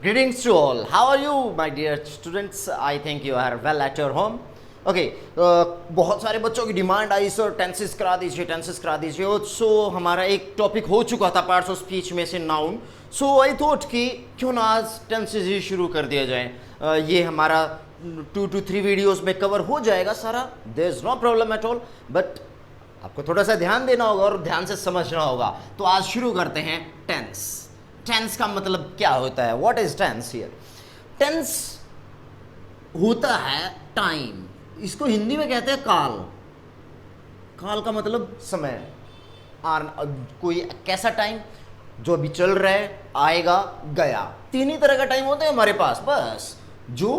Greetings to all. How are you, my dear students? I think you are well at your home. Okay बहुत सारे बच्चों की demand आई sir tenses करा दीजिए सो हमारा एक टॉपिक हो चुका था पार्ट्स ऑफ स्पीच में से नाउन. सो आई थॉट कि क्यों ना आज टेंसेस ही शुरू कर दिया जाए. ये हमारा 2 to 3 वीडियोस में कवर हो जाएगा सारा. There is no problem at all, but आपको थोड़ा सा ध्यान देना होगा और ध्यान से समझना होगा. तो आज शुरू करते हैं टेंस. टेंस का मतलब क्या होता है? What is tense here? Tense होता है टाइम. इसको हिंदी में कहते हैं काल. काल का मतलब समय. कोई कैसा टाइम जो अभी चल रहा है, आएगा, गया. तीन ही तरह का टाइम होते हैं हमारे पास. बस जो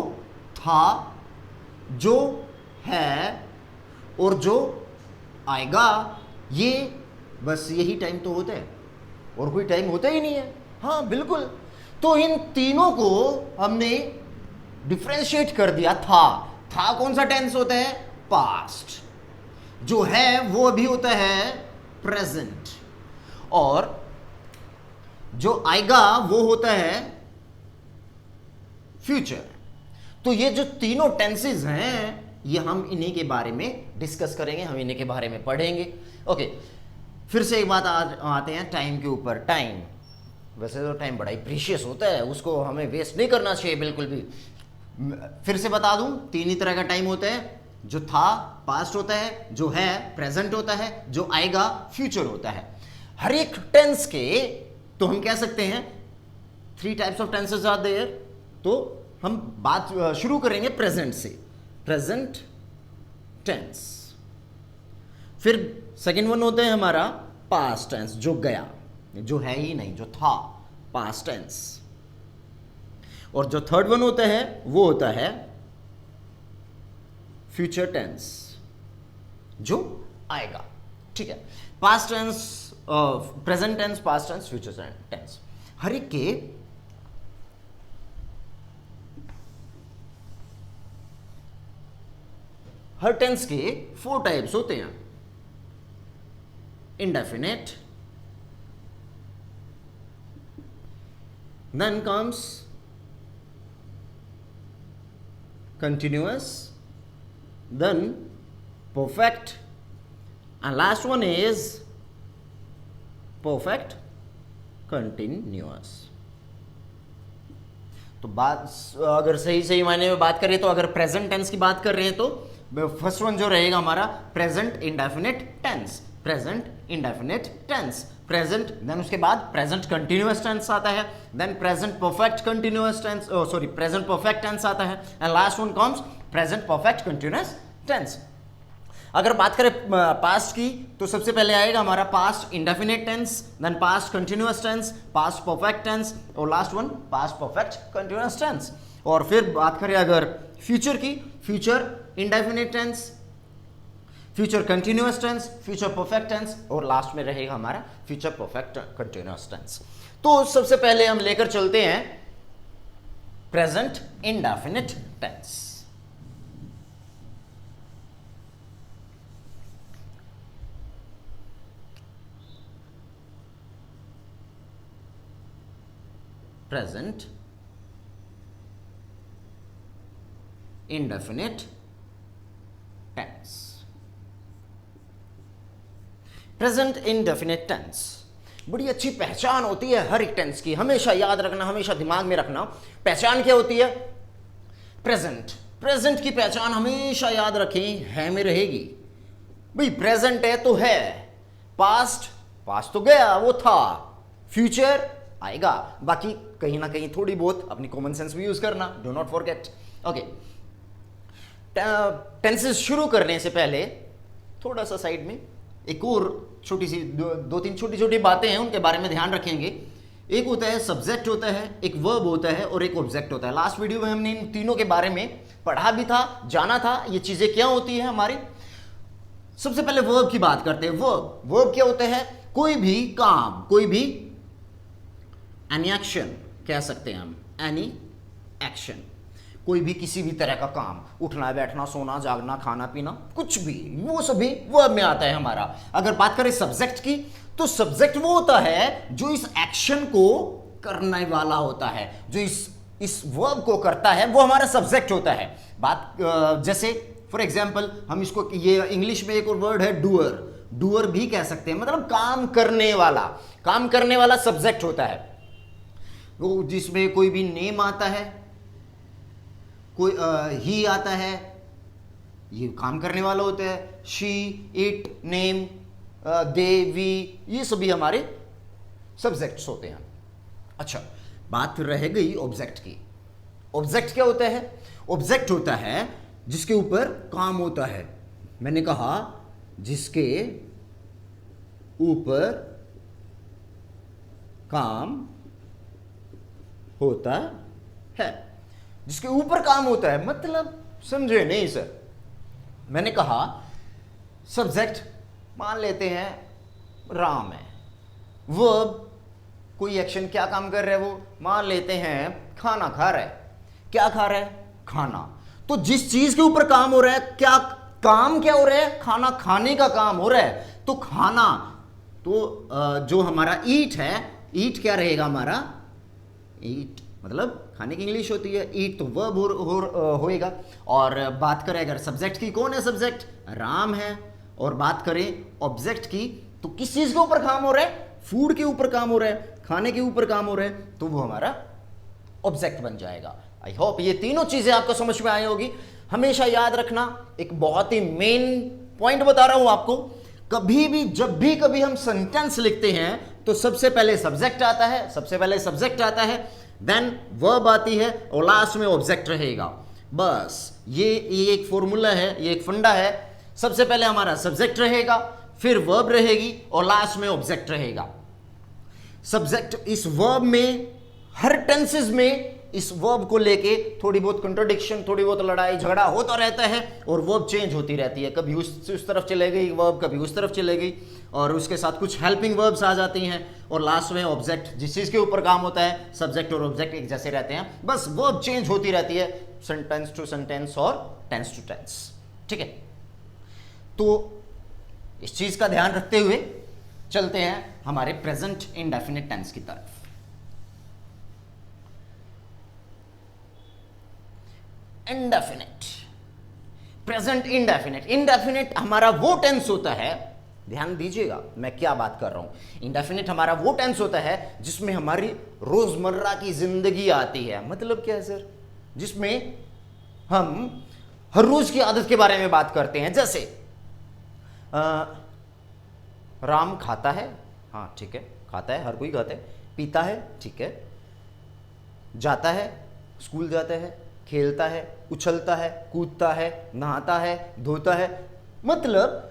था, जो है और जो आएगा, ये बस यही टाइम तो होता है. और कोई टाइम होता ही नहीं है. हाँ बिल्कुल. तो इन तीनों को हमने डिफरेंशिएट कर दिया. था कौन सा टेंस होता है? पास्ट. जो है वो भी होता है प्रेजेंट. और जो आएगा वो होता है फ्यूचर. तो ये जो तीनों टेंसेस हैं, ये हम इन्हीं के बारे में डिस्कस करेंगे, हम इन्हीं के बारे में पढ़ेंगे. ओके, फिर से एक बात आते हैं टाइम के ऊपर. टाइम वैसे तो टाइम बड़ा ही प्रीशियस होता है, उसको हमें वेस्ट नहीं करना चाहिए बिल्कुल भी. फिर से बता दूं, तीन ही तरह का टाइम होता है. जो था पास्ट होता है, जो है प्रेजेंट होता है, जो आएगा फ्यूचर होता है. हर एक टेंस के तो हम कह सकते हैं 3 types of tenses are there. तो हम बात शुरू करेंगे प्रेजेंट से. Present tense. फिर सेकंड वन होता है हमारा पास्ट टेंस, जो गया, जो है ही नहीं, जो था, पास्ट टेंस. और जो थर्ड वन होता है वो होता है फ्यूचर टेंस, जो आएगा. ठीक है. Past tense, present tense, past tense, future tense. हर एक के हर टेंस के 4 टाइप्स होते हैं. Indefinite, then comes continuous, then perfect, and last one is perfect continuous. तो बात अगर सही मायने में बात करें तो अगर प्रेजेंट टेंस की बात कर रहे हैं तो फर्स्ट वन जो रहेगा हमारा present indefinite tense. Present indefinite tense, present. Then उसके बाद प्रेजेंट कंटिन्यूअस टेंस आता है. Then present perfect continuous tense, present perfect tense आता है. And last one comes present perfect continuous tense. अगर बात करें पास्ट की तो सबसे पहले आएगा हमारा past indefinite tense, then past continuous tense, past perfect tense और last one past perfect continuous tense. और फिर बात करें अगर फ्यूचर की, future indefinite tense, future continuous tense, future perfect tense और लास्ट में रहेगा हमारा फ्यूचर परफेक्ट कंटिन्यूअस टेंस. तो सबसे पहले हम लेकर चलते हैं present indefinite tense. Present indefinite tense. Present indefinite tense बड़ी अच्छी पहचान होती है हर एक टेंस की. हमेशा याद रखना, हमेशा दिमाग में रखना. पहचान क्या होती है? प्रेजेंट. प्रेजेंट की पहचान हमेशा याद रखें, है में रहेगी. भाई प्रेजेंट है तो है, पास्ट तो गया, वो था, फ्यूचर आएगा. बाकी कहीं ना कहीं थोड़ी बहुत अपनी कॉमन सेंस भी यूज करना, do not forget. Okay, tenses शुरू करने से पहले थोड़ा सा साइड में एक और छोटी सी दो तीन छोटी छोटी बातें हैं, उनके बारे में ध्यान रखेंगे. एक होता है सब्जेक्ट होता है, एक वर्ब होता है और एक ऑब्जेक्ट होता है. लास्ट वीडियो में हमने इन तीनों के बारे में पढ़ा भी था, जाना था ये चीजें क्या होती है हमारी. सबसे पहले वर्ब की बात करते हैं. वर्ब क्या होता है? कोई भी काम, कोई भी एनी एक्शन कह सकते हैं हम. एनी एक्शन, कोई भी किसी भी तरह का काम, उठना बैठना सोना जागना खाना पीना कुछ भी, वो सभी वर्ब में आता है हमारा. अगर बात करें सब्जेक्ट की तो सब्जेक्ट वो होता है जो इस एक्शन को करने वाला होता है, जो इस वर्ब को करता है वो हमारा सब्जेक्ट होता है। बात जैसे फॉर एग्जाम्पल हम इसको, ये इंग्लिश में एक और वर्ड है डूअर, डूअर भी कह सकते हैं, मतलब काम करने वाला सब्जेक्ट होता है वो, जिसमें कोई भी नेम आता है, कोई ही आता है, ये काम करने वाला होता है, she, it, name, they, we, ये सभी हमारे सब्जेक्ट्स होते हैं। अच्छा, बात रह गई ऑब्जेक्ट की। ऑब्जेक्ट क्या होता है? ऑब्जेक्ट होता है जिसके ऊपर काम होता है। मैंने कहा जिसके ऊपर काम होता है, जिसके ऊपर काम होता है, मतलब समझे नहीं सर? मैंने कहा सब्जेक्ट मान लेते हैं राम है, वर्ब कोई एक्शन क्या काम कर रहा है वो, मान लेते हैं खाना खा रहा है। क्या खा रहा है? खाना। तो जिस चीज के ऊपर काम हो रहा है, क्या काम क्या हो रहा है? खाना खाने का काम हो रहा है। तो खाना, तो जो हमारा ईट है, ईट क्या रहेगा हमारा? ईट मतलब खाने की इंग्लिश होती है, ईट तो वर्ब होएगा। और बात करें अगर सब्जेक्ट की, कौन है सब्जेक्ट? राम है। और बात करें ऑब्जेक्ट की, तो किस चीज के ऊपर काम हो रहा है? फूड के ऊपर काम हो रहा है, खाने के ऊपर काम हो रहा है, तो वो हमारा ऑब्जेक्ट बन जाएगा। आई होप ये तीनों चीजें आपको समझ में आई होगी। हमेशा याद रखना, एक बहुत ही मेन पॉइंट बता रहा हूं आपको, कभी भी जब भी कभी हम सेंटेंस लिखते हैं तो सबसे पहले सब्जेक्ट आता है, देन वर्ब आती है और लास्ट में ऑब्जेक्ट रहेगा। बस ये एक फॉर्मूला है, ये एक फंडा है। सबसे पहले हमारा सब्जेक्ट रहेगा, फिर वर्ब रहेगी और लास्ट में ऑब्जेक्ट रहेगा। सब्जेक्ट, इस वर्ब में हर टेंसेस में इस वर्ब को लेके थोड़ी बहुत कंट्रोडिक्शन, थोड़ी बहुत लड़ाई झगड़ा होता रहता है और वर्ब चेंज होती रहती है, कभी उस तरफ चले गई वर्ब, कभी उस तरफ चले गई, और उसके साथ कुछ हेल्पिंग वर्ब्स आ जाती हैं, और लास्ट में ऑब्जेक्ट, जिस चीज़ के ऊपर काम होता है, सब्जेक्ट और ऑब्जेक्ट एक जैसे रहते हैं, बस वर्ब चेंज होती रहती है सेंटेंस टू सेंटेंस और टेंस टू टेंस। ठीक है, तो इस चीज़ का ध्यान रखते हुए चलते हैं हमारे प्रेजेंट इंडेफिनिट टेंस की तरफ। Indefinite, present indefinite. इंडेफिनिट हमारा वो टेंस होता है, ध्यान दीजिएगा मैं क्या बात कर रहा हूं। इंडेफिनिट हमारा वो टेंस होता है जिसमें हमारी रोजमर्रा की जिंदगी आती है। मतलब क्या है सर? जिसमें हम हर रोज की आदत के बारे में बात करते हैं। जैसे राम खाता है, हाँ ठीक है, खाता है, हर कोई खाता है। पीता है, ठीक है। जाता है, स्कूल जाता है, खेलता है, उछलता है, कूदता है, नहाता है, धोता है। मतलब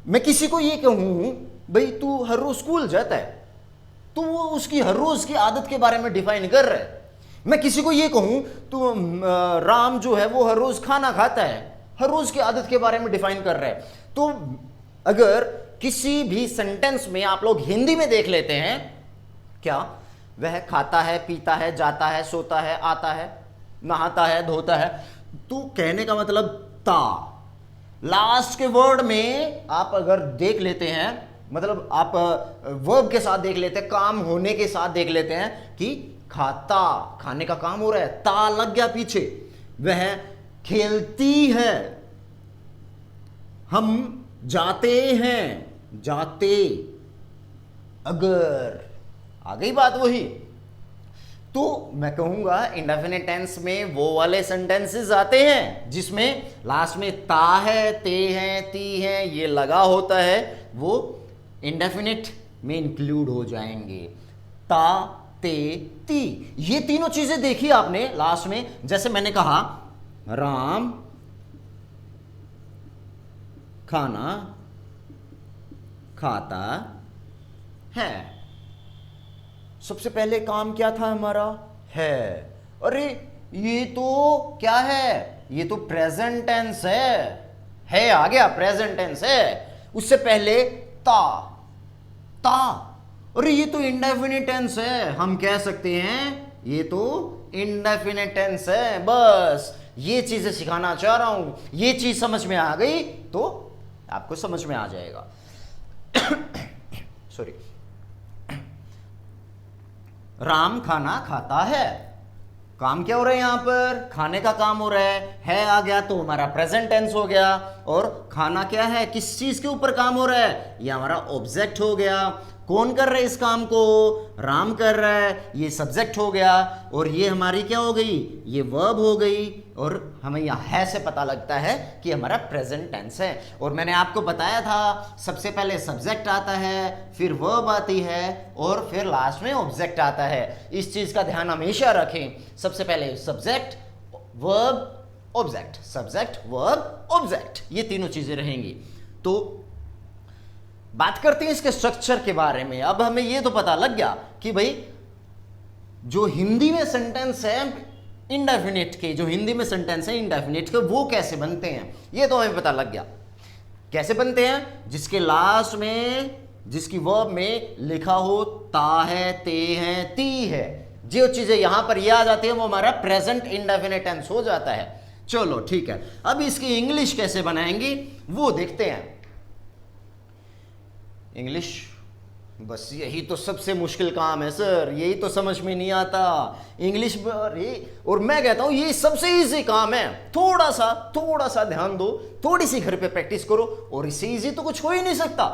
मैं किसी को ये कहूं भाई तू हर रोज स्कूल जाता है, तो वो उसकी हर रोज की आदत के बारे में डिफाइन कर रहा है। मैं किसी को ये कहूं तो राम जो है वो हर रोज खाना खाता है, हर रोज की आदत के बारे में डिफाइन कर रहा है। तो अगर किसी भी सेंटेंस में आप लोग हिंदी में देख लेते हैं, क्या वह खाता है, पीता है, जाता है, सोता है, आता है, नहाता है, धोता है, तो कहने का मतलब ता, लास्ट के वर्ड में आप अगर देख लेते हैं, मतलब आप वर्ब के साथ देख लेते हैं, काम होने के साथ देख लेते हैं कि खाता, खाने का काम हो रहा है, ता लग गया पीछे। वह खेलती है, हम जाते हैं, जाते, अगर आ गई बात वही, तो मैं कहूंगा इंडेफिनिट टेंस में वो वाले सेंटेंसेस आते हैं जिसमें लास्ट में ता है, ते है, ती है, ये लगा होता है, वो इंडेफिनिट में इंक्लूड हो जाएंगे। ता, ते, ती, ये तीनों चीजें देखी आपने लास्ट में। जैसे मैंने कहा राम खाना खाता है, सबसे पहले काम क्या था हमारा? है। अरे ये तो क्या है? ये तो प्रेजेंट टेंस है आ गया, प्रेजेंट टेंस है। उससे पहले ता, ता, अरे ये तो इंडेफिनिट टेंस है, हम कह सकते हैं ये तो इंडेफिनिट टेंस है। बस ये चीजें सिखाना चाह रहा हूं, ये चीज समझ में आ गई तो आपको समझ में आ जाएगा। सॉरी। राम खाना खाता है। काम क्या हो रहा है यहां पर? खाने का काम हो रहा है आ गया तो हमारा प्रेजेंट टेंस हो गया। और खाना क्या है, किस चीज के ऊपर काम हो रहा है? ये हमारा ऑब्जेक्ट हो गया। कौन कर रहा है इस काम को? राम कर रहा है, ये सब्जेक्ट हो गया। और ये हमारी क्या हो गई? ये वर्ब हो गई। और हमें यह है से पता लगता है कि हमारा प्रेजेंट टेंस है। और मैंने आपको बताया था सबसे पहले सब्जेक्ट आता है, फिर वर्ब आती है और फिर लास्ट में ऑब्जेक्ट आता है। इस चीज का ध्यान हमेशा रखें। सबसे पहले subject, verb, object, subject, verb, object, ये तीनों चीजें रहेंगी। तो बात करते हैं इसके स्ट्रक्चर के बारे में। अब हमें यह तो पता लग गया कि भाई जो हिंदी में सेंटेंस है इंडेफिनिट के, जो हिंदी में सेंटेंस है इंडेफिनिट के, वो कैसे बनते हैं, ये तो हमें पता लग गया। कैसे बनते हैं? जिसके लास्ट में, जिसकी वर्ब में लिखा हो ता है, ते है, ती है, जो चीजें यहां पर ये आ जाती है वो हमारा प्रेजेंट इंडेफिनिट टेंस हो जाता है। चलो ठीक है, अब इसकी इंग्लिश कैसे बनाएंगे वो देखते हैं। इंग्लिश, बस यही तो सबसे मुश्किल काम है सर, यही तो समझ में नहीं आता इंग्लिश। और मैं कहता हूं ये सबसे इजी काम है। थोड़ा सा ध्यान दो, थोड़ी सी घर पे प्रैक्टिस करो और इससे इजी तो कुछ हो ही नहीं सकता।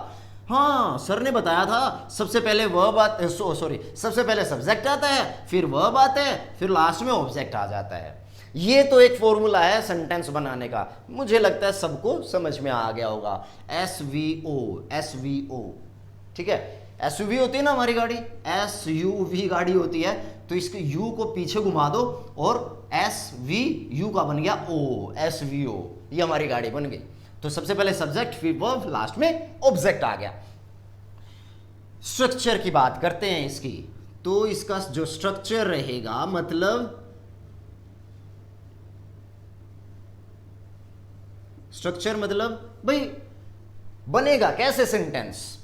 हाँ, सर ने बताया था सबसे पहले वर्ब आता, सबसे पहले सब्जेक्ट आता है, फिर वर्ब आता है, फिर लास्ट में ऑब्जेक्ट आ जाता है। ये तो एक फॉर्मूला है सेंटेंस बनाने का। मुझे लगता है सबको समझ में आ गया होगा। SVO, ठीक है। SUV होती है ना हमारी गाड़ी, SUV गाड़ी होती है, तो इसके U को पीछे घुमा दो और SVU का बन गया O, SVO, ये हमारी गाड़ी बन गई। तो सबसे पहले सब्जेक्ट, फिर वर्ब, लास्ट में ऑब्जेक्ट आ गया। स्ट्रक्चर की बात करते हैं इसकी। तो इसका जो स्ट्रक्चर रहेगा, मतलब स्ट्रक्चर मतलब भाई बनेगा कैसे सेंटेंस?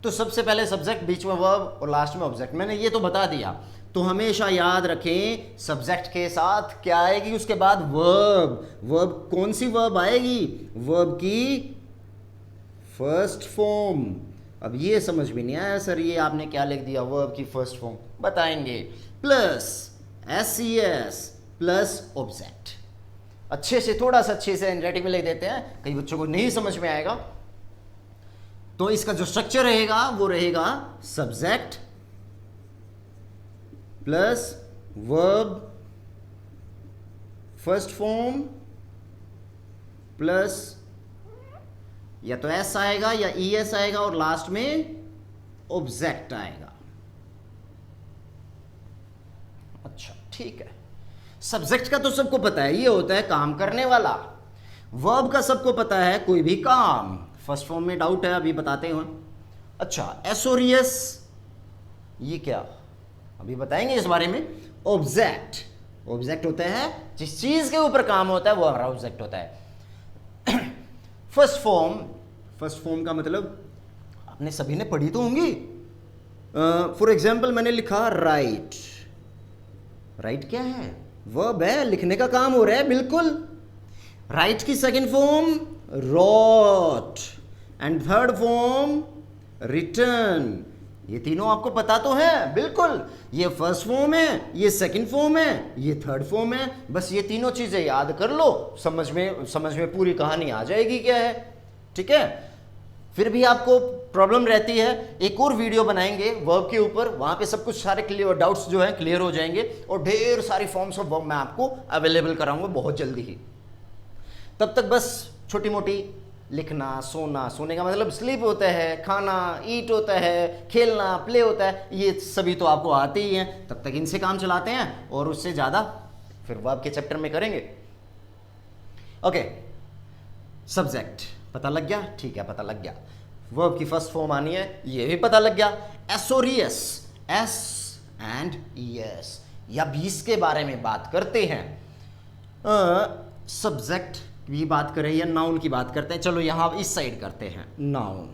तो सबसे पहले सब्जेक्ट, बीच में वर्ब और लास्ट में ऑब्जेक्ट। मैंने ये तो बता दिया। तो हमेशा याद रखें सब्जेक्ट के साथ क्या आएगी, उसके बाद वर्ब। वर्ब कौन सी वर्ब आएगी? वर्ब की फर्स्ट फॉर्म। अब ये समझ में नहीं आया सर, ये आपने क्या लिख दिया? वर्ब की फर्स्ट फॉर्म बताएंगे, प्लस SES प्लस ऑब्जेक्ट। अच्छे से, थोड़ा सा अच्छे से हैंडराइटिंग में लिख देते हैं, कई बच्चों को नहीं समझ में आएगा। तो इसका जो स्ट्रक्चर रहेगा वो रहेगा subject plus verb first form plus या तो S आएगा या ES आएगा और लास्ट में ऑब्जेक्ट आएगा। अच्छा ठीक है। सब्जेक्ट का तो सबको पता है, ये होता है काम करने वाला। वर्ब का सबको पता है, कोई भी काम। फर्स्ट फॉर्म में डाउट है, अभी बताते हैं। अच्छा, SORES ये क्या, अभी बताएंगे इस बारे में। ऑब्जेक्ट, ऑब्जेक्ट होता है जिस चीज के ऊपर काम होता है वो हमारा ऑब्जेक्ट होता है। फर्स्ट फॉर्म, फर्स्ट फॉर्म का मतलब आपने सभी ने पढ़ी तो होंगी। फॉर एग्जाम्पल मैंने लिखा राइट। राइट क्या है? वर्ब है, लिखने का काम हो रहा है, बिल्कुल। राइट की second form wrote and third form written. ये तीनों आपको पता तो है, बिल्कुल। ये फर्स्ट फॉर्म है, ये सेकंड फॉर्म है, ये थर्ड फॉर्म है। बस ये तीनों चीजें याद कर लो, समझ में पूरी कहानी आ जाएगी क्या है। ठीक है। फिर भी आपको प्रॉब्लम रहती है, एक और वीडियो बनाएंगे वर्ब के ऊपर, वहां पे सब कुछ सारे डाउट्स जो हैं क्लियर हो जाएंगे और ढेर सारी फॉर्म्स ऑफ वर्ब मैं आपको अवेलेबल कराऊंगा बहुत जल्दी ही। तब तक बस छोटी मोटी लिखना, सोना, सोने का मतलब स्लीप होता है, खाना ईट होता है, खेलना प्ले होता है, ये सभी तो आपको आते ही हैं। तब तक इनसे काम चलाते हैं और उससे ज़्यादा फिर वर्ब के चैप्टर में करेंगे। ओके, सब्जेक्ट पता लग गया, ठीक है, पता लग गया। वर्ब की फर्स्ट फॉर्म आनी है, ये भी पता लग गया। SORES, S एंड ES, या 20 के बारे में बात करते हैं। सब्जेक्ट की बात करें या नाउन की बात करते हैं। चलो यहां इस साइड करते हैं, नाउन।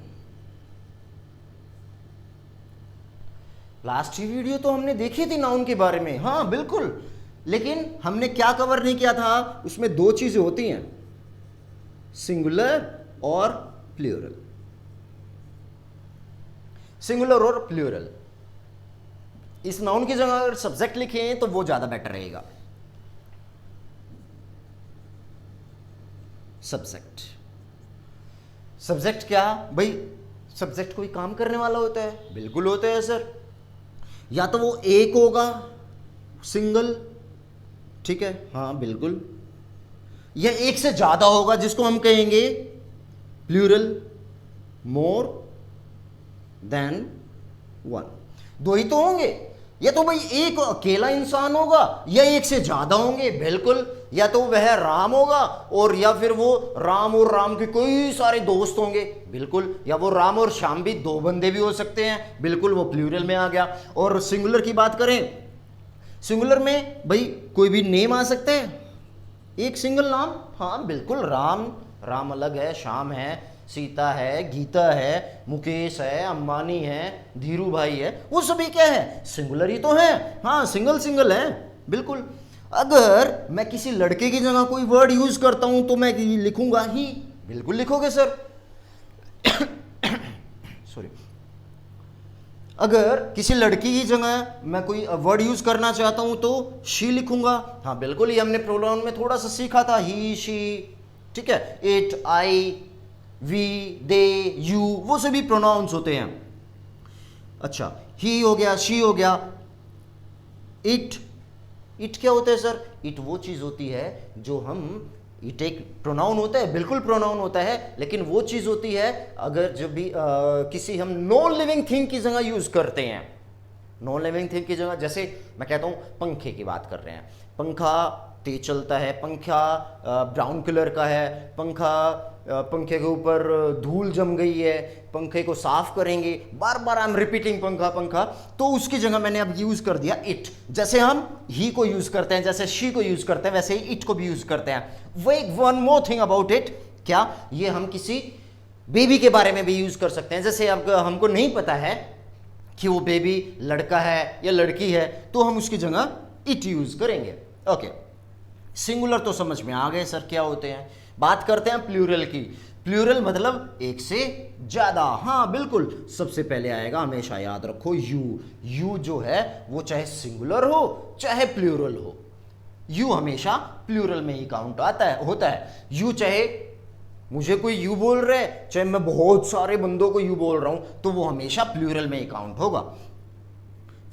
लास्ट वीडियो तो हमने देखी थी नाउन के बारे में, हाँ बिल्कुल, लेकिन हमने क्या कवर नहीं किया था, उसमें दो चीजें होती हैं, सिंगुलर और प्लूरल। सिंगुलर और प्लूरल। इस नाउन की जगह अगर सब्जेक्ट लिखें तो वो ज्यादा बेटर रहेगा। सब्जेक्ट, सब्जेक्ट क्या भाई, सब्जेक्ट कोई काम करने वाला होता है? बिल्कुल होता है सर। या तो वो एक होगा सिंगल, ठीक है, हाँ बिल्कुल, या एक से ज्यादा होगा जिसको हम कहेंगे प्लूरल, मोर देन वन। दो ही तो होंगे, या तो भाई एक अकेला इंसान होगा या एक से ज्यादा होंगे, बिल्कुल, या तो वह राम होगा और या फिर वो राम और राम के कई सारे दोस्त होंगे, बिल्कुल, या वो राम और श्याम भी दो बंदे भी हो सकते हैं, बिल्कुल, वो प्लूरल में आ गया। और सिंगुलर की बात करें, सिंगुलर में भाई कोई भी नेम आ सकता है, एक सिंगल नाम, हाँ बिल्कुल, राम, राम अलग है, श्याम है, सीता है, गीता है, मुकेश है, अंबानी है, धीरू भाई है, वो सभी क्या है, सिंगुलर ही तो है, हाँ सिंगल सिंगल है, बिल्कुल। अगर मैं किसी लड़के की जगह कोई वर्ड यूज करता हूं तो मैं लिखूंगा ही, बिल्कुल लिखोगे सर। सॉरी, अगर किसी लड़की की जगह मैं कोई वर्ड यूज करना चाहता हूं तो शी लिखूंगा, हाँ बिल्कुल, ये हमने प्रोनाउन में थोड़ा सा सीखा था, ही, शी, ठीक है, it, I, we, they, you, वो सभी प्रोनाउंस होते हैं। अच्छा, ही हो गया, शी हो गया, इट, इट क्या होता है सर? इट वो चीज होती है जो हम, इट एक प्रोनाउन होता है, बिल्कुल प्रोनाउन होता है, लेकिन वो चीज होती है अगर जब भी किसी हम नॉन लिविंग थिंग की जगह यूज करते हैं, नॉन लिविंग थिंग की जगह, जैसे मैं कहता हूं पंखे की बात कर रहे हैं, पंखा तेज चलता है, पंखा ब्राउन कलर का है, पंखे के ऊपर धूल जम गई है, पंखे को साफ करेंगे, बार बार आई एम रिपीटिंग पंखा पंखा, तो उसकी जगह मैंने अब यूज कर दिया इट। जैसे हम ही को यूज करते हैं, जैसे शी को यूज करते हैं, वैसे ही इट को भी यूज करते हैं। वही one more thing about it, क्या ये हम किसी बेबी के बारे में भी यूज कर सकते हैं। जैसे अब हमको नहीं पता है कि वो बेबी लड़का है या लड़की है, तो हम उसकी जगह इट यूज करेंगे। ओके, सिंगुलर तो समझ में आ गए सर क्या होते हैं। बात करते हैं प्लूरल की। प्लूरल मतलब एक से ज्यादा, हाँ बिल्कुल, सबसे पहले आएगा, हमेशा याद रखो, यू। यू जो है वो चाहे सिंगुलर हो चाहे प्लूरल हो, यू हमेशा प्लूरल में ही काउंट होता है। यू, चाहे मुझे कोई यू बोल रहा है, चाहे मैं बहुत सारे बंदों को यू बोल रहा हूं, तो वो हमेशा प्लूरल में ही काउंट होगा।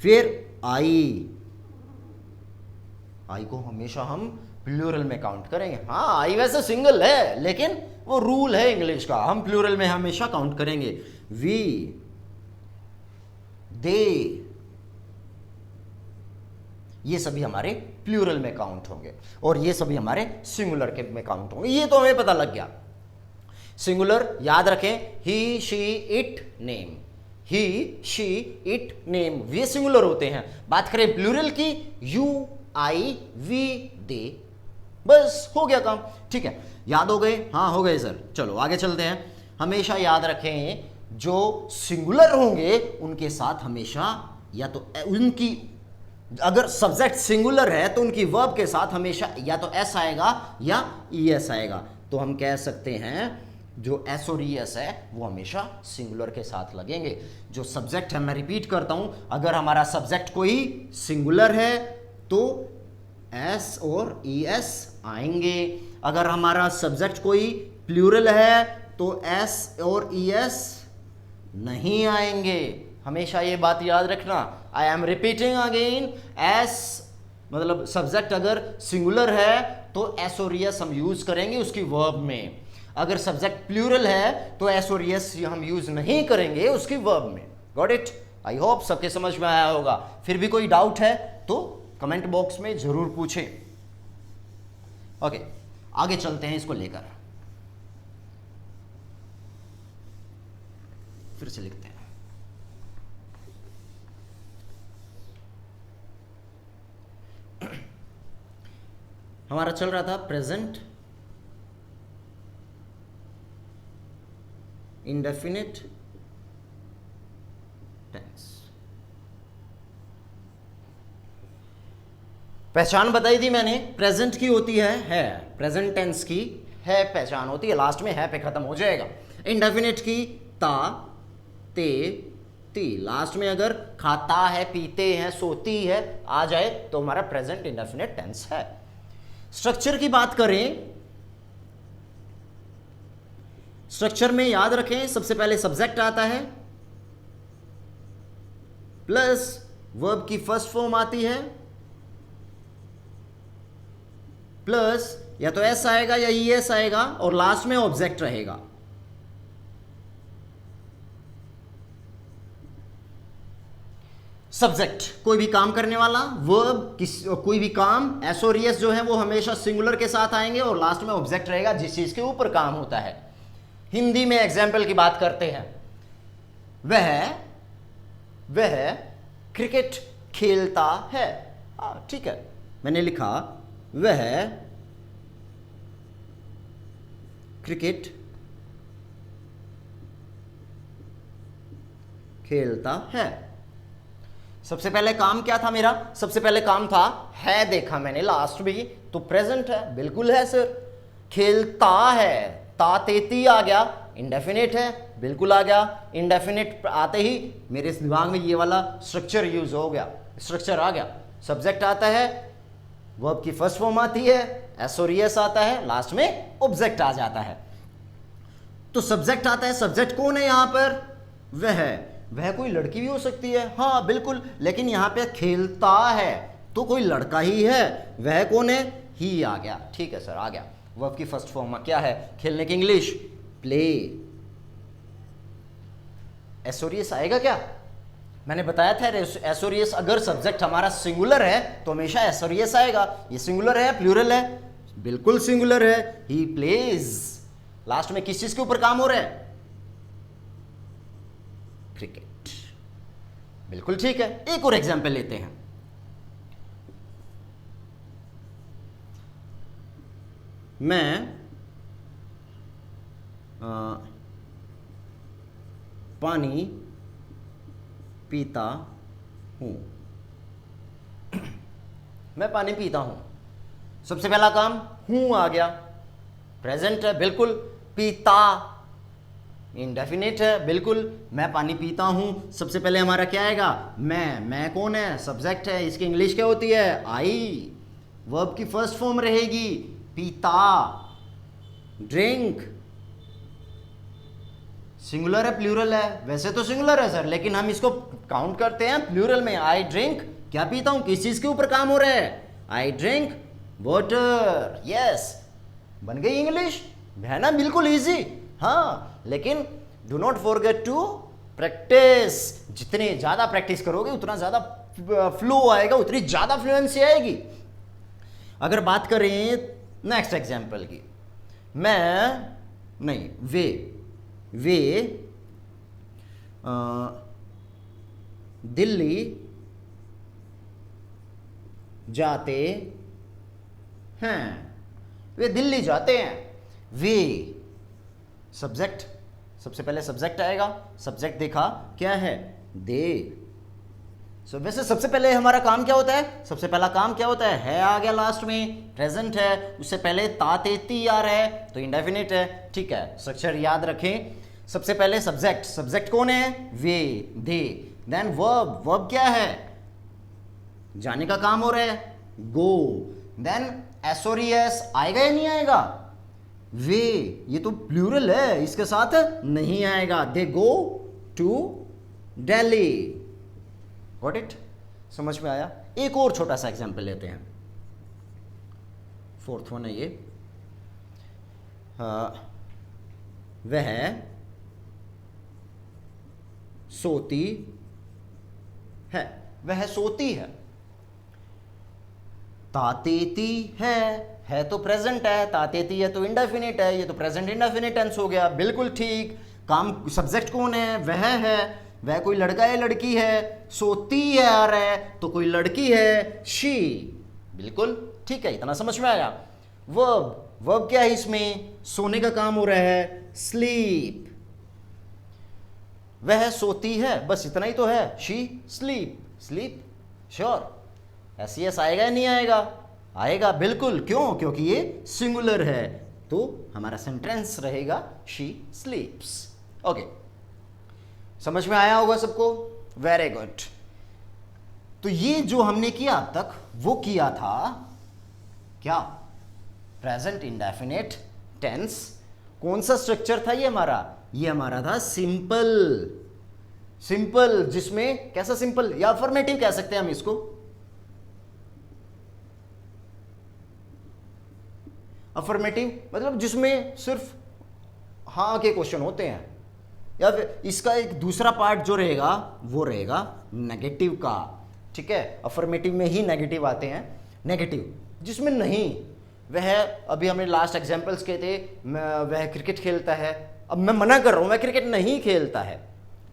फिर आई, आई को हमेशा हम प्लूरल में काउंट करेंगे। हाँ, आई वैसे सिंगल है, लेकिन वो रूल है इंग्लिश का, हम प्लूरल में हमेशा काउंट करेंगे। वी, दे, ये सभी हमारे प्लूरल में काउंट होंगे, और ये सभी हमारे सिंगुलर के में काउंट होंगे। ये तो हमें पता लग गया। सिंगुलर याद रखें, he, she, it, name. He, she, it, name, ये सिंगुलर होते हैं। बात करें प्लूरल की, यू, आई, वी, दे, बस हो गया काम। ठीक है, याद हो गए? हाँ हो गए सर। चलो आगे चलते हैं। हमेशा याद रखें, जो सिंगुलर होंगे उनके साथ हमेशा या तो उनकी, अगर सब्जेक्ट सिंगुलर है तो उनकी वर्ब के साथ हमेशा या तो एस आएगा या ई एस आएगा। तो हम कह सकते हैं जो एस और ई एस है वो हमेशा सिंगुलर के साथ लगेंगे। जो सब्जेक्ट है, मैं रिपीट करता हूं, अगर हमारा सब्जेक्ट कोई सिंगुलर है तो एस और ई एस आएंगे। अगर हमारा सब्जेक्ट कोई प्लूरल है तो एस और ई एस नहीं आएंगे। हमेशा ये बात याद रखना। I am repeating again, S मतलब सब्जेक्ट अगर सिंगुलर है तो एस और ई एस हम यूज करेंगे उसकी वर्ब में। अगर सब्जेक्ट प्लूरल है तो एस और ई एस हम यूज नहीं करेंगे उसकी वर्ब में। Got it? आई होप सबके समझ में आया होगा। फिर भी कोई डाउट है तो कमेंट बॉक्स में जरूर पूछें। ओके, आगे चलते हैं इसको लेकर। फिर से लिखते हैं। हमारा चल रहा था प्रेजेंट इंडेफिनिट टेंस। पहचान बताई थी मैंने, प्रेजेंट की होती है, प्रेजेंट टेंस की है पहचान होती है, लास्ट में है पे खत्म हो जाएगा। इंडेफिनिट की ता, ते, ती, लास्ट में अगर खाता है, पीते हैं, सोती है आ जाए तो हमारा प्रेजेंट इंडेफिनिट टेंस है। स्ट्रक्चर की बात करें, स्ट्रक्चर में याद रखें सबसे पहले सब्जेक्ट आता है प्लस वर्ब की फर्स्ट फॉर्म आती है प्लस या तो एस आएगा या ई एस आएगा और लास्ट में ऑब्जेक्ट रहेगा। सब्जेक्ट कोई भी काम करने वाला, वर्ब कोई भी काम, एस और एस जो है वो हमेशा सिंगुलर के साथ आएंगे और लास्ट में ऑब्जेक्ट रहेगा जिस चीज के ऊपर काम होता है। हिंदी में एग्जाम्पल की बात करते हैं, वह क्रिकेट खेलता है। ठीक है, मैंने लिखा वह क्रिकेट खेलता है। सबसे पहले काम क्या था मेरा? सबसे पहले काम था है, देखा मैंने लास्ट भी, तो प्रेजेंट है, बिल्कुल है सर। खेलता है, ता तेती आ गया, इंडेफिनिट है, बिल्कुल आ गया। इंडेफिनिट आते ही मेरे इस दिमाग में ये वाला स्ट्रक्चर यूज हो गया, स्ट्रक्चर आ गया। सब्जेक्ट आता है, वर्ब की फर्स्ट फॉर्म आती है, एस और एस आता है, लास्ट में ऑब्जेक्ट आ जाता है। तो सब्जेक्ट आता है, सब्जेक्ट कौन है यहां पर? वह कोई लड़की भी हो सकती है, हाँ बिल्कुल, लेकिन यहां पे खेलता है तो कोई लड़का ही है। वह कौन है? ही आ गया। ठीक है सर, आ गया। वर्ब की फर्स्ट फॉर्म क्या है खेलने की? English play. एसोरियस आएगा क्या? मैंने बताया था एसोरियस अगर सब्जेक्ट हमारा सिंगुलर है तो हमेशा एसोरियस आएगा। ये सिंगुलर है प्लूरल है? बिल्कुल सिंगुलर है। He plays. लास्ट में किस चीज के ऊपर काम हो रहा है? क्रिकेट। बिल्कुल ठीक है। एक और एग्जांपल लेते हैं। मैं पानी पीता हूं। मैं पानी पीता हूं, सबसे पहला काम हूं आ गया, प्रेजेंट है, बिल्कुल। पीता इंडेफिनिट है, बिल्कुल। मैं पानी पीता हूं, सबसे पहले हमारा क्या आएगा? मैं कौन है? सब्जेक्ट है, इसकी इंग्लिश क्या होती है? आई। वर्ब की फर्स्ट फॉर्म रहेगी पीता। ड्रिंक सिंगुलर है प्लूरल है? वैसे तो सिंगुलर है सर, लेकिन हम इसको काउंट करते हैं प्लूरल में। आई ड्रिंक, क्या पीता हूं? किस चीज के ऊपर काम हो रहा है? I drink water. यस, बन गई इंग्लिश, है ना? बिल्कुल इजी। हाँ, लेकिन do not forget to practise. जितने ज्यादा प्रैक्टिस करोगे उतना ज्यादा फ्लो आएगा, उतनी ज्यादा फ्लुएंसी आएगी। अगर बात करें नेक्स्ट एग्जांपल की, वे दिल्ली जाते हैं। वे दिल्ली जाते हैं। वे सब्जेक्ट, सबसे पहले सब्जेक्ट आएगा। सब्जेक्ट देखा क्या है? दे। वैसे सबसे पहले हमारा काम क्या होता है? सबसे पहला काम क्या होता है आ गया, लास्ट में प्रेजेंट है, उससे पहले ता तेती आ रहा है तो इंडेफिनिट है। ठीक है, स्ट्रक्चर याद रखें। सबसे पहले सब्जेक्ट, सब्जेक्ट कौन है? वे, दे। देन वर्ब, वर्ब क्या है? जाने का काम हो रहा है, गो। देन एसोरियस आएगा या नहीं आएगा? वे, ये तो प्लूरल है, इसके साथ नहीं आएगा। They go to Delhi. Got it? समझ में आया? एक और छोटा सा एग्जांपल लेते हैं, फोर्थ वन है ये। वह सोती है। वह सोती है। तातेती है तो प्रेजेंट है, तातेती है तो इंडेफिनिट है, ये तो प्रेजेंट इंडेफिनिट टेंस हो गया। बिल्कुल ठीक। काम, सब्जेक्ट कौन है? वह है। वह कोई लड़का है लड़की है? सोती है आ रहा है तो कोई लड़की है, शी। बिल्कुल ठीक है, इतना समझ में आया। वर्ब, वर्ब क्या है इसमें? सोने का काम हो रहा है, स्लीप। वह सोती है, बस इतना ही तो है, she sleep. Sleep sure. S आएगा या नहीं आएगा? आएगा, बिल्कुल। क्यों? क्योंकि ये सिंगुलर है तो हमारा सेंटेंस रहेगा शी स्लीप्स। ओके, समझ में आया होगा सबको? Very good. तो ये जो हमने किया अब तक वो किया था क्या? Present indefinite tense. कौन सा स्ट्रक्चर था ये हमारा? ये हमारा था सिंपल। सिंपल जिसमें कैसा सिंपल या अफर्मेटिव कह सकते हैं हम इसको। अफर्मेटिव मतलब जिसमें सिर्फ हाँ के क्वेश्चन होते हैं, या फिर इसका एक दूसरा पार्ट जो रहेगा वो रहेगा नेगेटिव का। ठीक है, अफर्मेटिव में ही नेगेटिव आते हैं। नेगेटिव जिसमें नहीं, वह अभी हमने लास्ट एग्जांपल्स के थे, वह क्रिकेट खेलता है। अब मैं मना कर रहा हूं, वह क्रिकेट नहीं खेलता है।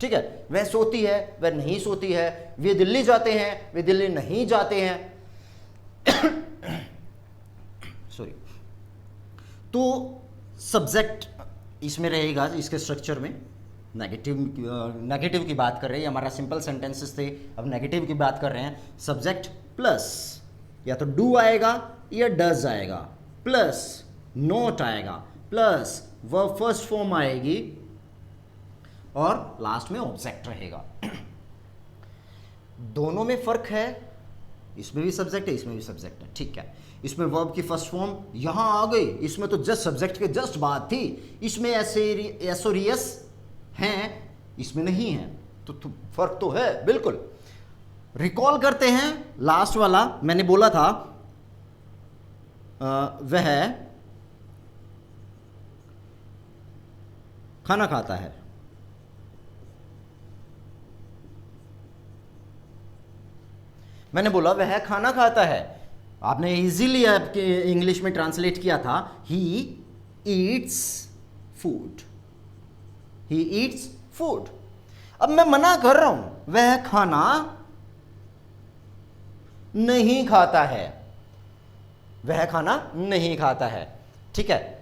ठीक है, वह सोती है, वह नहीं सोती है। वे दिल्ली जाते हैं, वे दिल्ली नहीं जाते हैं। सॉरी। तो सब्जेक्ट इसमें रहेगा, इसके स्ट्रक्चर में नेगेटिव की बात कर रहे हैं। हमारा सिंपल सेंटेंसेस थे, अब नेगेटिव की बात कर रहे हैं। सब्जेक्ट प्लस या तो डू आएगा या डज आएगा, प्लस नोट आएगा, प्लस वर्ब फर्स्ट फॉर्म आएगी, और लास्ट में ऑब्जेक्ट रहेगा। दोनों में फर्क है, इसमें भी सब्जेक्ट है, इसमें भी सब्जेक्ट है। ठीक है, इसमें वर्ब की फर्स्ट फॉर्म यहां आ गई, इसमें तो जस्ट सब्जेक्ट के जस्ट बात थी। इसमें एस और यस हैं, इसमें नहीं है, तो फर्क तो है बिल्कुल। रिकॉल करते हैं लास्ट वाला, मैंने बोला था वह खाना खाता है। मैंने बोला वह खाना खाता है। आपने इजीली आपके इंग्लिश में ट्रांसलेट किया था, he eats food. He eats food. अब मैं मना कर रहा हूं, वह खाना नहीं खाता है। वह खाना नहीं खाता है। ठीक है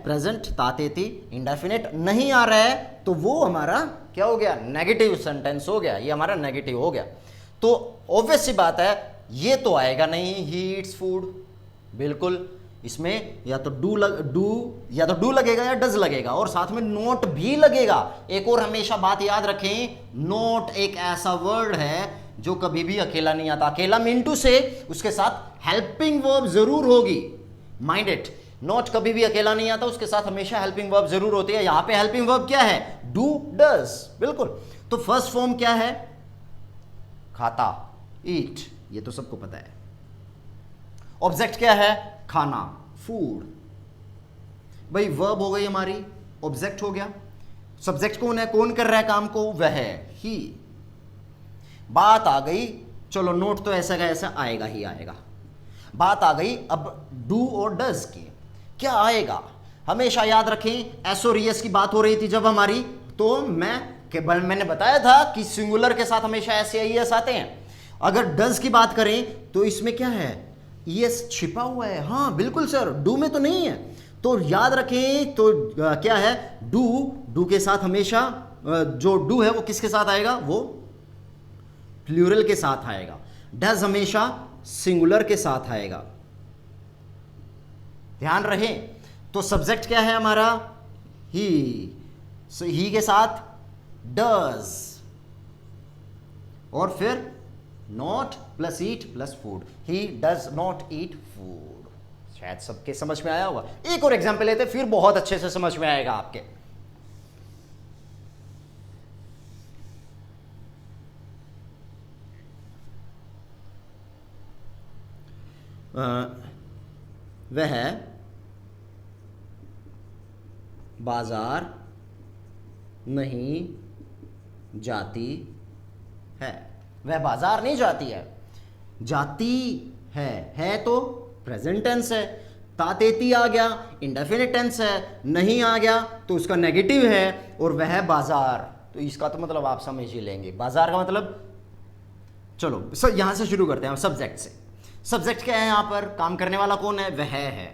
प्रेजेंट तातेती इंडेफिनिट नहीं आ रहा है, तो वो हमारा क्या हो गया? नेगेटिव सेंटेंस हो गया। ये हमारा नेगेटिव हो गया। तो ऑब्वियस सी बात है, ये तो आएगा नहीं, ही ईट्स फूड। बिल्कुल, इसमें या तो डू लगेगा या डज लगेगा, और साथ में नोट भी लगेगा। एक और हमेशा बात याद रखें, नोट एक ऐसा वर्ड है जो कभी भी अकेला नहीं आता। अकेला मीन टू से उसके साथ हेल्पिंग वर्ब जरूर होगी। माइंड इट, नोट कभी भी अकेला नहीं आता, उसके साथ हमेशा हेल्पिंग वर्ब जरूर होती है। यहां पे हेल्पिंग वर्ब क्या है? Do, does. बिल्कुल। तो फर्स्ट फॉर्म क्या है? खाता, ईट, ये तो सबको पता है। ऑब्जेक्ट क्या है? खाना, फूड। भाई वर्ब हो गई हमारी, ऑब्जेक्ट हो गया। सब्जेक्ट कौन है? कौन कर रहा है काम को? वह है, ही। बात आ गई, चलो नोट तो ऐसा का ऐसा आएगा ही आएगा। बात आ गई अब डू और डज की। क्या आएगा? हमेशा याद रखें, एस और यस की बात हो रही थी जब हमारी, तो मैंने बताया था कि सिंगुलर के साथ हमेशा एस या ईएस आते हैं। अगर डज की बात करें तो इसमें क्या है? ईएस छिपा हुआ है। हाँ बिल्कुल सर, डू में तो नहीं है। तो याद रखें, तो क्या है? डू के साथ हमेशा जो डू है वो किसके साथ आएगा? वो प्लूरल के साथ आएगा। डज हमेशा सिंगुलर के साथ आएगा, ध्यान रहे। तो सब्जेक्ट क्या है हमारा? ही। सो ही के साथ डज, और फिर not plus eat plus food. He does not eat food. शायद सबके समझ में आया होगा। एक और एग्जांपल लेते फिर बहुत अच्छे से समझ में आएगा आपके। वह बाजार नहीं जाती है। वह बाजार नहीं जाती है। जाती है तो प्रेजेंट टेंस है। तातेती आ गया, इंडेफिनिट टेंस है। नहीं आ गया तो उसका नेगेटिव है। और वह बाजार, तो इसका तो मतलब आप समझ ही लेंगे। बाजार का मतलब, चलो यहां से शुरू करते हैं सब्जेक्ट से। सब्जेक्ट क्या है यहां पर? काम करने वाला कौन है? वह है।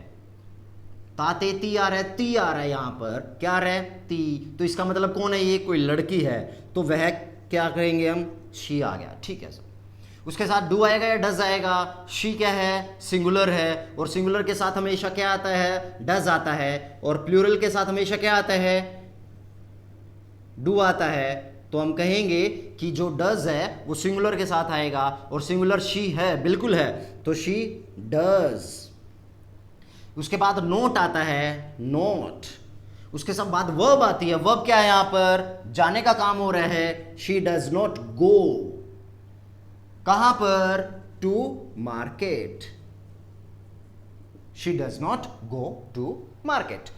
तातेती आ रहा है, ती आ रहा है, यहां पर क्या आ रहा है? ती। तो इसका मतलब कौन है? ये कोई लड़की है, तो वह क्या कहेंगे हम? शी आ गया। ठीक है सर। उसके साथ डू आएगा या डज आएगा? शी क्या है? सिंगुलर है, और सिंगुलर के साथ हमेशा क्या आता है? डज आता है। और प्लूरल के साथ हमेशा क्या आता है? डू आता है तो हम कहेंगे कि जो डज है वो सिंगुलर के साथ आएगा, और सिंगुलर शी है, बिल्कुल है, तो शी डज। उसके बाद नोट आता है, नोट। उसके सब बाद वर्ब आती है, वर्ब क्या है यहां पर, जाने का काम हो रहा है, शी डज नॉट गो। कहां पर, to market, she does not go to market.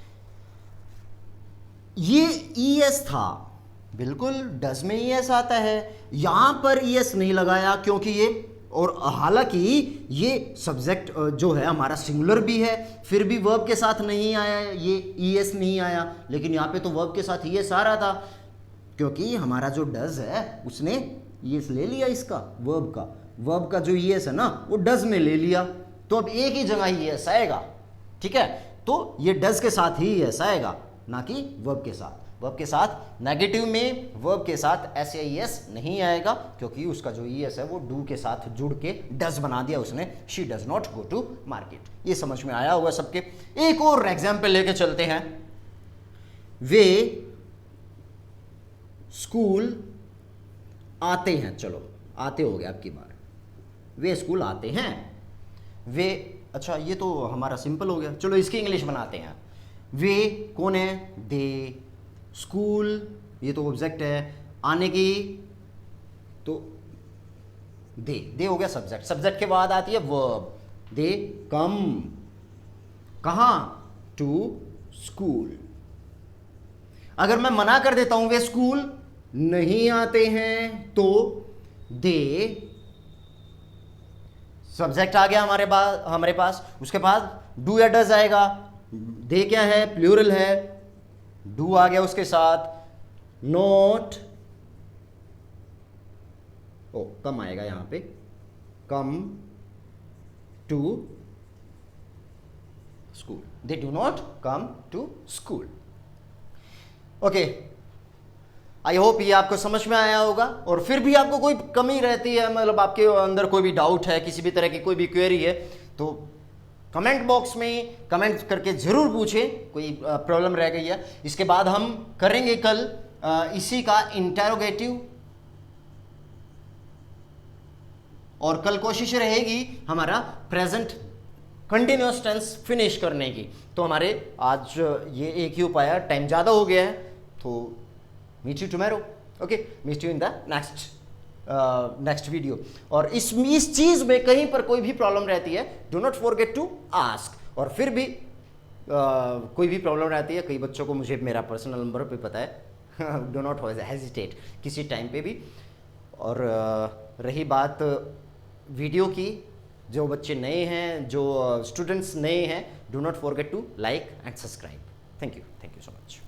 ये ईएस था, बिल्कुल डज में ईएस आता है, यहां पर ईएस नहीं लगाया क्योंकि ये, और हालांकि ये सब्जेक्ट जो है हमारा सिंगुलर भी है, फिर भी वर्ब के साथ नहीं आया, ये ईएस नहीं आया, लेकिन यहां पे तो वर्ब के साथ ईएस आ रहा था क्योंकि हमारा जो डज है उसने ईएस ले लिया इसका, वर्ब का जो ईएस है ना वो डज में ले लिया, तो अब एक ही जगह ईएस आएगा, ठीक है। तो ये डज के साथ ही ईएस आएगा, ना कि वर्ब के साथ। वर्ब के साथ नेगेटिव में वर्ब के साथ ऐसे ईएस नहीं आएगा क्योंकि उसका जो ईएस है वो डू के साथ जुड़ के डज बना दिया उसने, she does not go to market. ये समझ में आया हुआ सबके। एक और एग्जाम्पल लेके चलते हैं, वे स्कूल आते हैं, चलो आते हो गया आपकी बार, वे स्कूल आते हैं, वे, अच्छा ये तो हमारा सिंपल हो गया, चलो इसकी इंग्लिश बनाते हैं। वे कौन है, दे, स्कूल ये तो ऑब्जेक्ट है, आने की तो दे हो गया सब्जेक्ट, सब्जेक्ट के बाद आती है वर्ब, दे कम, कहां, टू स्कूल। अगर मैं मना कर देता हूं वे स्कूल नहीं आते हैं तो दे, सब्जेक्ट आ गया हमारे पास, उसके बाद डू या डज आएगा, दे क्या है, प्लूरल है, डू आ गया उसके साथ, नोट, ओ कम आएगा यहां पे, come to school, they do not come to school. Okay, I hope ये आपको समझ में आया होगा, और फिर भी आपको कोई कमी रहती है, मतलब आपके अंदर कोई भी डाउट है, किसी भी तरह की कोई भी क्वेरी है, तो कमेंट बॉक्स में कमेंट करके ज़रूर पूछें, कोई प्रॉब्लम रह गई है। इसके बाद हम करेंगे कल इसी का इंटेरोगेटिव, और कल कोशिश रहेगी हमारा प्रेजेंट कंटिन्यूअस टेंस फिनिश करने की। तो हमारे आज ये एक ही उपाय है, टाइम ज़्यादा हो गया है, तो meet you tomorrow, okay, meet you in the next video. और इस चीज़ में कहीं पर कोई भी प्रॉब्लम रहती है, do not forget to ask. और फिर भी कोई भी प्रॉब्लम रहती है, कई बच्चों को मुझे मेरा पर्सनल नंबर पे पता है, डू नॉट हेजिटेट किसी टाइम पे भी। और रही बात वीडियो की, जो बच्चे नए हैं, जो स्टूडेंट्स नए हैं, do not forget to like and subscribe. Thank you so much.